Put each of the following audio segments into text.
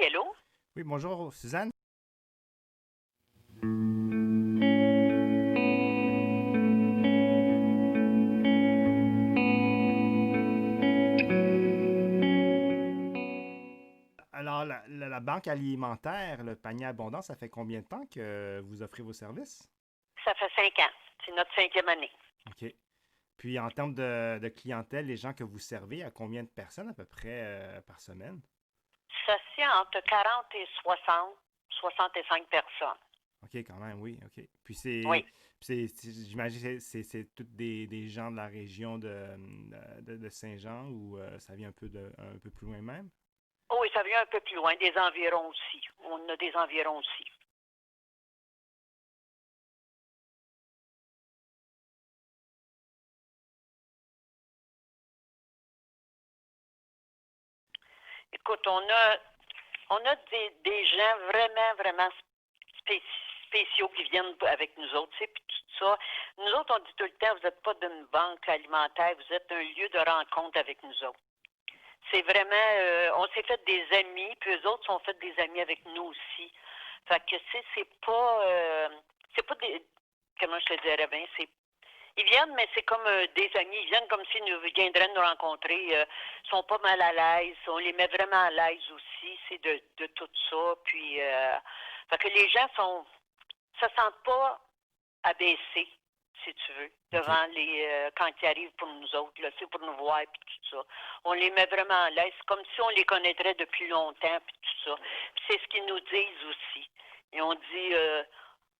allô? Oui, bonjour Suzanne. Alors, la banque alimentaire, le panier abondant, ça fait combien de temps que vous offrez vos services? Ça fait 5 ans. C'est notre 5e année. OK. Puis en termes de clientèle, les gens que vous servez, à combien de personnes à peu près par semaine? Ça se tient entre 40 et 60, 65 personnes. OK, quand même, oui, OK. Puis Oui. j'imagine que c'est tous des gens de la région de Saint-Jean ou ça vient un peu plus loin même? Oh, oui, ça vient un peu plus loin, des environs aussi. On a des environs aussi. Écoute, on a des gens vraiment, vraiment spé- spéciaux qui viennent avec nous autres, tu sais, puis tout ça. Nous autres, on dit tout le temps, vous n'êtes pas d'une banque alimentaire, vous êtes un lieu de rencontre avec nous autres. C'est vraiment, on s'est fait des amis, puis eux autres sont fait des amis avec nous aussi. Fait que c'est pas des, comment je te dirais bien, ils viennent, mais c'est comme des amis. Ils viennent comme s'ils nous viendraient nous rencontrer. Ils sont pas mal à l'aise. On les met vraiment à l'aise aussi. C'est de tout ça. Puis, fait que les gens se sentent pas abaissés, si tu veux, OK. devant quand ils arrivent pour nous autres, là, c'est pour nous voir, puis tout ça. On les met vraiment à l'aise, comme si on les connaîtrait depuis longtemps, puis tout ça. Puis c'est ce qu'ils nous disent aussi. Et on dit,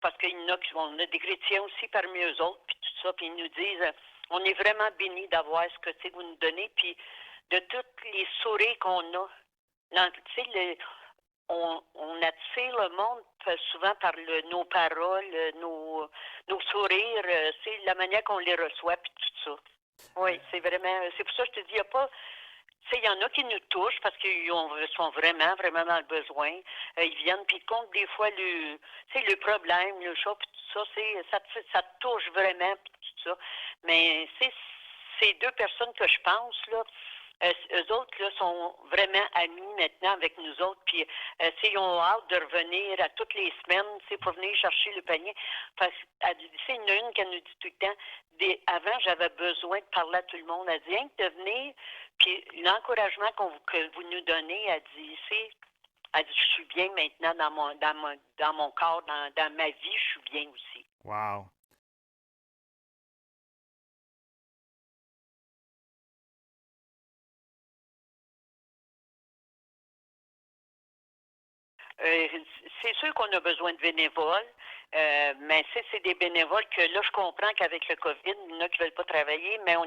parce qu'il y en a on a des chrétiens aussi parmi eux autres, puis tout ça, puis ils nous disent, on est vraiment bénis d'avoir ce que vous nous donnez, puis de toutes les sourires qu'on a. Tu sais, on attire le monde souvent par nos paroles, nos sourires, c'est la manière qu'on les reçoit, puis tout ça. Oui, c'est vraiment, c'est pour ça que je te dis, il n'y a pas, tu sais, il y en a qui nous touchent parce qu'ils sont vraiment, vraiment dans le besoin. Ils viennent, puis ils comptent des fois le problème, le chat, puis tout ça, ça te touche vraiment, puis tout ça. Mais c'est ces deux personnes que je pense, là, eux autres, là, sont vraiment amis maintenant avec nous autres, puis ils ont hâte de revenir à toutes les semaines, pour venir chercher le panier. Parce qu'elle dit, c'est une qui nous dit tout le temps, avant, j'avais besoin de parler à tout le monde. Elle dit, rien que de venir, puis l'encouragement que vous nous donnez, elle dit, je suis bien maintenant dans mon corps, dans ma vie, je suis bien aussi. Wow. Euh, c'est sûr qu'on a besoin de bénévoles, mais c'est des bénévoles que là, je comprends qu'avec le COVID, il y en a qui ne veulent pas travailler, mais on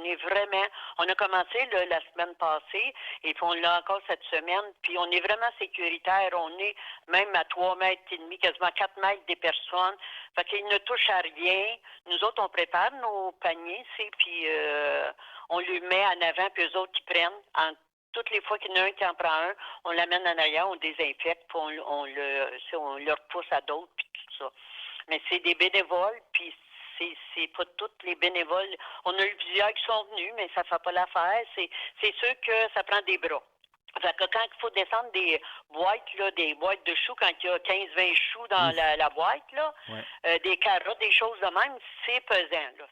a commencé là, la semaine passée, et puis on l'a encore cette semaine, puis on est vraiment sécuritaire, on est même à 3,5 mètres, quasiment 4 mètres des personnes, fait qu'ils ne touchent à rien. Nous autres, on prépare nos paniers, puis on les met en avant, puis eux autres qui prennent toutes les fois qu'il y en a un qui en prend un, on l'amène en arrière, on désinfecte, puis on le repousse à d'autres, puis tout ça. Mais c'est des bénévoles, puis c'est pas tous les bénévoles. On a eu plusieurs qui sont venus, mais ça fait pas l'affaire. C'est sûr que ça prend des bras. Fait que quand il faut descendre des boîtes, là, des boîtes de choux, quand il y a 15-20 choux dans Ouf. la boîte, là, Ouais. des carottes, des choses de même, c'est pesant, là.